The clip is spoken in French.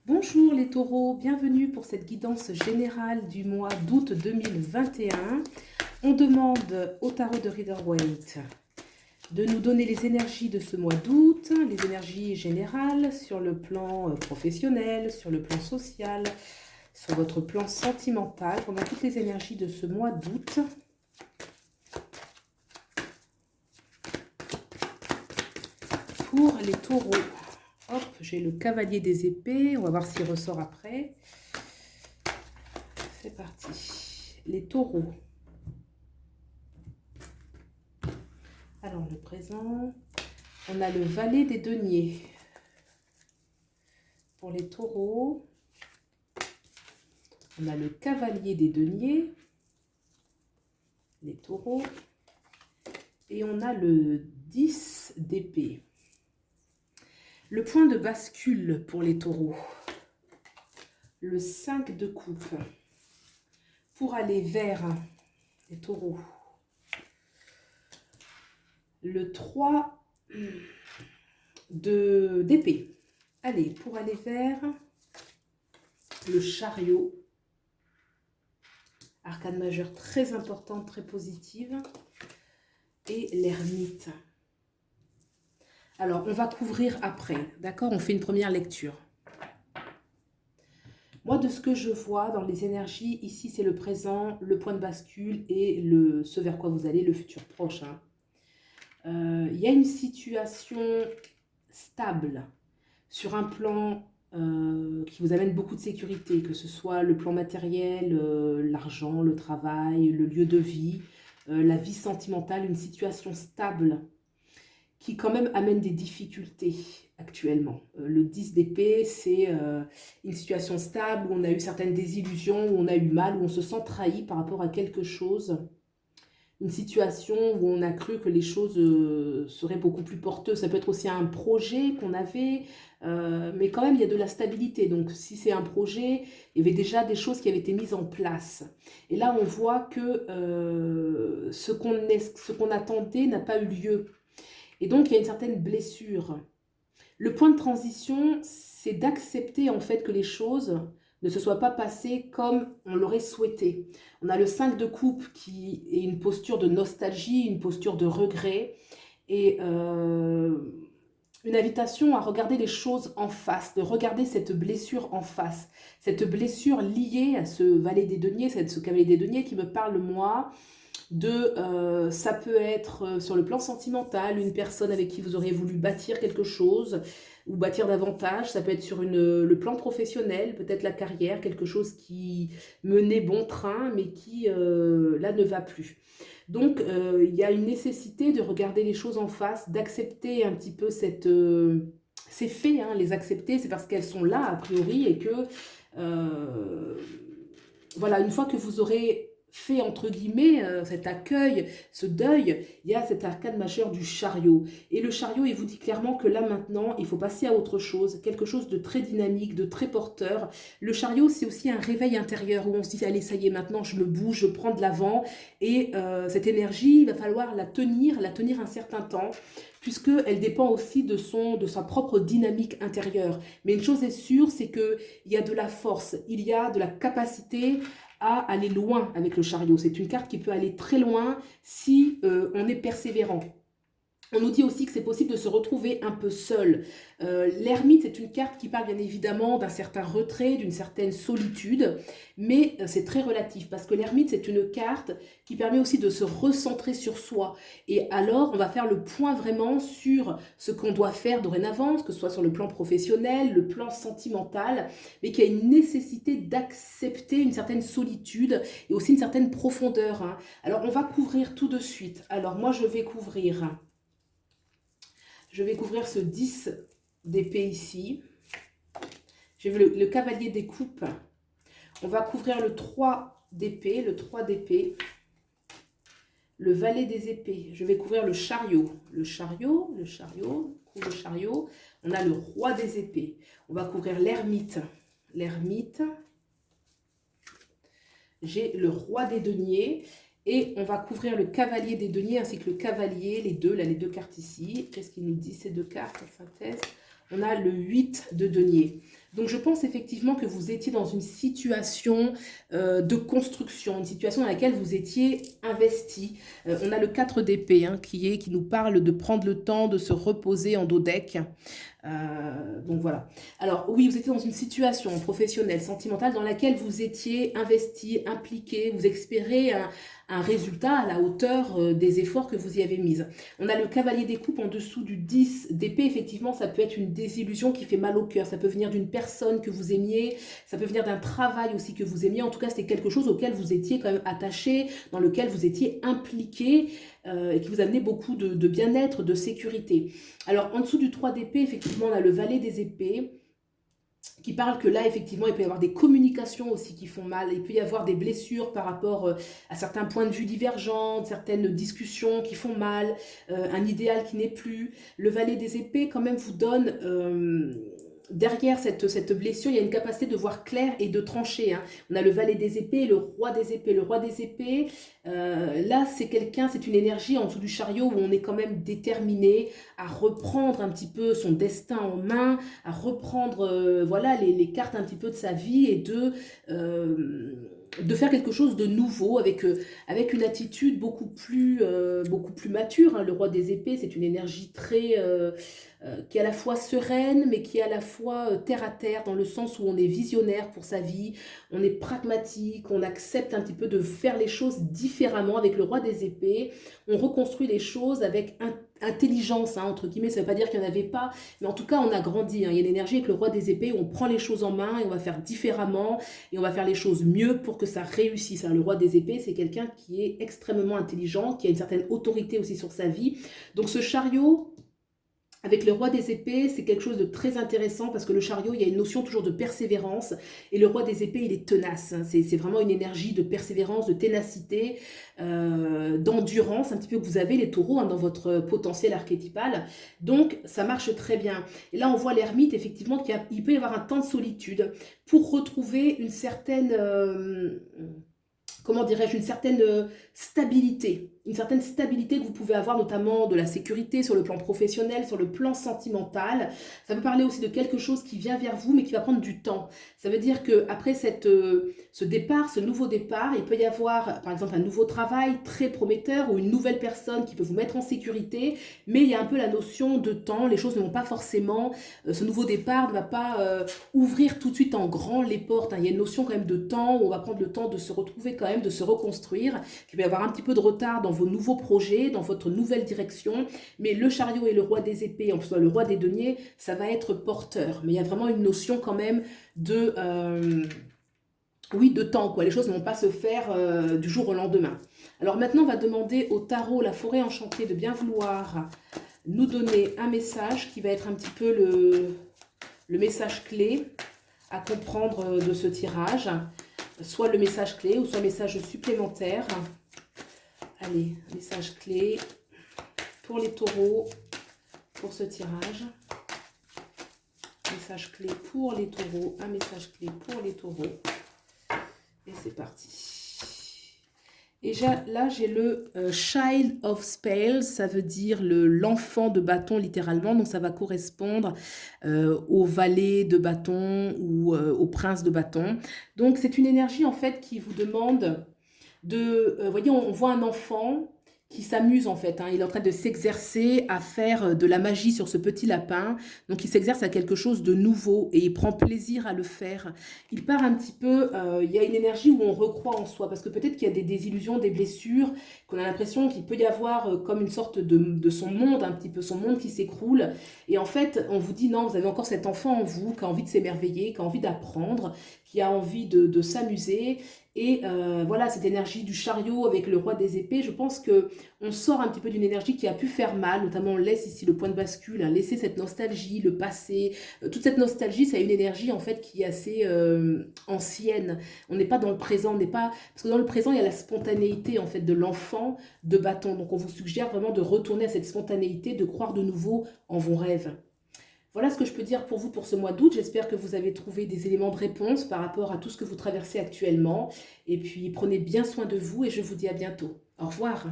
Bonjour les taureaux, bienvenue pour cette guidance générale du mois d'août 2021. On demande au tarot de Rider-Waite de nous donner les énergies de ce mois d'août, les énergies générales sur le plan professionnel, sur le plan social, sur votre plan sentimental, pendant toutes les énergies de ce mois d'août. Pour les taureaux. Hop, j'ai le cavalier des épées. On va voir s'il ressort après. C'est parti. Les taureaux. Alors, le présent. On a le valet des deniers. Pour les taureaux. On a le cavalier des deniers. Les taureaux. Et on a le 10 d'épée. Le point de bascule pour les taureaux, le 5 de coupe, pour aller vers les taureaux, le 3 d'épée, allez, pour aller vers le chariot, arcane majeure très importante, très positive, et l'ermite. Alors, on va couvrir après, d'accord? On fait une première lecture. Moi, de ce que je vois dans les énergies, ici, c'est le présent, le point de bascule et ce vers quoi vous allez, le futur proche. Il y a une situation stable sur un plan qui vous amène beaucoup de sécurité, que ce soit le plan matériel, l'argent, le travail, le lieu de vie, la vie sentimentale, une situation stable qui quand même amène des difficultés actuellement. Le 10 d'épée, c'est une situation stable où on a eu certaines désillusions, où on a eu mal, où on se sent trahi par rapport à quelque chose. Une situation où on a cru que les choses seraient beaucoup plus porteuses. Ça peut être aussi un projet qu'on avait, mais quand même, il y a de la stabilité. Donc, si c'est un projet, il y avait déjà des choses qui avaient été mises en place. Et là, on voit que ce qu'on attendait n'a pas eu lieu. Et donc, il y a une certaine blessure. Le point de transition, c'est d'accepter en fait que les choses ne se soient pas passées comme on l'aurait souhaité. On a le 5 de coupe qui est une posture de nostalgie, une posture de regret et une invitation à regarder les choses en face, de regarder cette blessure en face. Cette blessure liée à ce valet des deniers, ce cavalier des deniers qui me parle moi, ça peut être sur le plan sentimental, une personne avec qui vous auriez voulu bâtir quelque chose ou bâtir davantage. Ça peut être sur le plan professionnel, peut-être la carrière, quelque chose qui menait bon train mais qui là ne va plus. Donc il y a une nécessité de regarder les choses en face, d'accepter un petit peu ces faits, les accepter, c'est parce qu'elles sont là a priori et que voilà, une fois que vous aurez fait entre guillemets cet accueil, ce deuil, il y a cet arcane majeur du chariot. Et le chariot, il vous dit clairement que là maintenant, il faut passer à autre chose, quelque chose de très dynamique, de très porteur. Le chariot, c'est aussi un réveil intérieur où on se dit, allez, ça y est, maintenant je me bouge, je prends de l'avant. Et cette énergie, il va falloir la tenir un certain temps, puisqu'elle dépend aussi de sa propre dynamique intérieure. Mais une chose est sûre, c'est qu'il y a de la force, il y a de la capacité à aller loin avec le chariot. C'est une carte qui peut aller très loin si on est persévérant. On nous dit aussi que c'est possible de se retrouver un peu seul. L'ermite, c'est une carte qui parle bien évidemment d'un certain retrait, d'une certaine solitude, mais c'est très relatif parce que l'ermite, c'est une carte qui permet aussi de se recentrer sur soi. Et alors, on va faire le point vraiment sur ce qu'on doit faire dorénavant, que ce soit sur le plan professionnel, le plan sentimental, mais qu'il y a une nécessité d'accepter une certaine solitude et aussi une certaine profondeur. Alors, on va couvrir tout de suite. Alors, moi, je vais couvrir ce 10 d'épée ici. J'ai vu le cavalier des coupes. On va couvrir le 3 d'épée, le valet des épées. Je vais couvrir le chariot. Le chariot. On a le roi des épées. On va couvrir l'ermite. J'ai le roi des deniers. Et on va couvrir le cavalier des deniers ainsi que le cavalier, les deux cartes ici. Qu'est-ce qu'il nous dit ces deux cartes en synthèse? On a le 8 de denier. Donc je pense effectivement que vous étiez dans une situation de construction, une situation dans laquelle vous étiez investi. On a le 4 d'épée hein, qui nous parle de prendre le temps de se reposer en dos deck. Donc voilà. Alors oui, vous étiez dans une situation professionnelle, sentimentale, dans laquelle vous étiez investi, impliqué, vous espérez un résultat à la hauteur des efforts que vous y avez mis. On a le cavalier des coupes en dessous du 10 d'épée. Effectivement, ça peut être une désillusion qui fait mal au cœur. Ça peut venir d'une personne que vous aimiez, ça peut venir d'un travail aussi que vous aimiez. En tout cas, c'était quelque chose auquel vous étiez quand même attaché, dans lequel vous étiez impliqué et qui vous amenait beaucoup de bien-être, de sécurité. Alors, en dessous du 3 d'épée, effectivement, on a le valet des épées qui parle que là, effectivement, il peut y avoir des communications aussi qui font mal. Il peut y avoir des blessures par rapport à certains points de vue divergents, certaines discussions qui font mal, un idéal qui n'est plus. Le valet des épées, quand même, vous donne... derrière cette blessure, il y a une capacité de voir clair et de trancher. Hein. On a le valet des épées, le roi des épées. Le roi des épées, là, c'est une énergie en dessous du chariot où on est quand même déterminé à reprendre un petit peu son destin en main, à reprendre voilà, les cartes un petit peu de sa vie et de faire quelque chose de nouveau avec une attitude beaucoup plus mature. Hein. Le roi des épées, c'est une énergie très... qui est à la fois sereine, mais qui est à la fois terre à terre, dans le sens où on est visionnaire pour sa vie, on est pragmatique, on accepte un petit peu de faire les choses différemment. Avec le roi des épées, on reconstruit les choses avec intelligence, hein, entre guillemets, ça ne veut pas dire qu'il n'y en avait pas, mais en tout cas, on a grandi. Hein. Il y a une énergie avec le roi des épées où on prend les choses en main et on va faire différemment et on va faire les choses mieux pour que ça réussisse. Hein. Le roi des épées, c'est quelqu'un qui est extrêmement intelligent, qui a une certaine autorité aussi sur sa vie. Donc ce chariot... Avec le roi des épées, c'est quelque chose de très intéressant parce que le chariot, il y a une notion toujours de persévérance et le roi des épées, il est tenace. Hein. C'est vraiment une énergie de persévérance, de ténacité, d'endurance, un petit peu que vous avez les taureaux hein, dans votre potentiel archétypal. Donc, ça marche très bien. Et là, on voit l'ermite, effectivement, qu'il peut y avoir un temps de solitude pour retrouver une certaine... comment dirais-je, une certaine stabilité que vous pouvez avoir, notamment de la sécurité sur le plan professionnel, sur le plan sentimental. Ça peut parler aussi de quelque chose qui vient vers vous, mais qui va prendre du temps. Ça veut dire qu'après ce départ, ce nouveau départ, il peut y avoir, par exemple, un nouveau travail très prometteur ou une nouvelle personne qui peut vous mettre en sécurité, mais il y a un peu la notion de temps. Les choses ne vont pas forcément, ce nouveau départ ne va pas ouvrir tout de suite en grand les portes. Hein. Il y a une notion quand même de temps où on va prendre le temps de se retrouver quand même, de se reconstruire. Il peut y avoir un petit peu de retard dans vos nouveaux projets, dans votre nouvelle direction, mais le chariot et le roi des épées, en soit le roi des deniers, ça va être porteur. Mais il y a vraiment une notion quand même de... oui, de temps, quoi. Les choses ne vont pas se faire du jour au lendemain. Alors maintenant, on va demander au tarot, la forêt enchantée, de bien vouloir nous donner un message qui va être un petit peu le message clé à comprendre de ce tirage. Soit le message clé ou soit un message supplémentaire. Allez, message clé pour les taureaux, pour ce tirage. Message clé pour les taureaux, un message clé pour les taureaux. Et c'est parti. Et là, j'ai le Child of Spells, ça veut dire l'enfant de bâton littéralement, donc ça va correspondre au valet de bâton ou au prince de bâton. Donc c'est une énergie en fait qui vous demande de... vous voyez, on voit un enfant qui s'amuse en fait, hein. Il est en train de s'exercer à faire de la magie sur ce petit lapin. Donc il s'exerce à quelque chose de nouveau et il prend plaisir à le faire. Il part un petit peu, il y a une énergie où on recroit en soi, parce que peut-être qu'il y a des désillusions, des blessures, qu'on a l'impression qu'il peut y avoir comme une sorte de son monde, un petit peu son monde qui s'écroule. Et en fait, on vous dit non, vous avez encore cet enfant en vous qui a envie de s'émerveiller, qui a envie d'apprendre, qui a envie de s'amuser. Et voilà, cette énergie du chariot avec le roi des épées, je pense qu'on sort un petit peu d'une énergie qui a pu faire mal, notamment on laisse ici le point de bascule, hein, laisser cette nostalgie, le passé. Toute cette nostalgie, ça a une énergie en fait qui est assez ancienne. On n'est pas dans le présent, on n'est pas... Parce que dans le présent, il y a la spontanéité en fait de l'enfant de bâton. Donc on vous suggère vraiment de retourner à cette spontanéité, de croire de nouveau en vos rêves. Voilà ce que je peux dire pour vous pour ce mois d'août. J'espère que vous avez trouvé des éléments de réponse par rapport à tout ce que vous traversez actuellement. Et puis, prenez bien soin de vous et je vous dis à bientôt. Au revoir.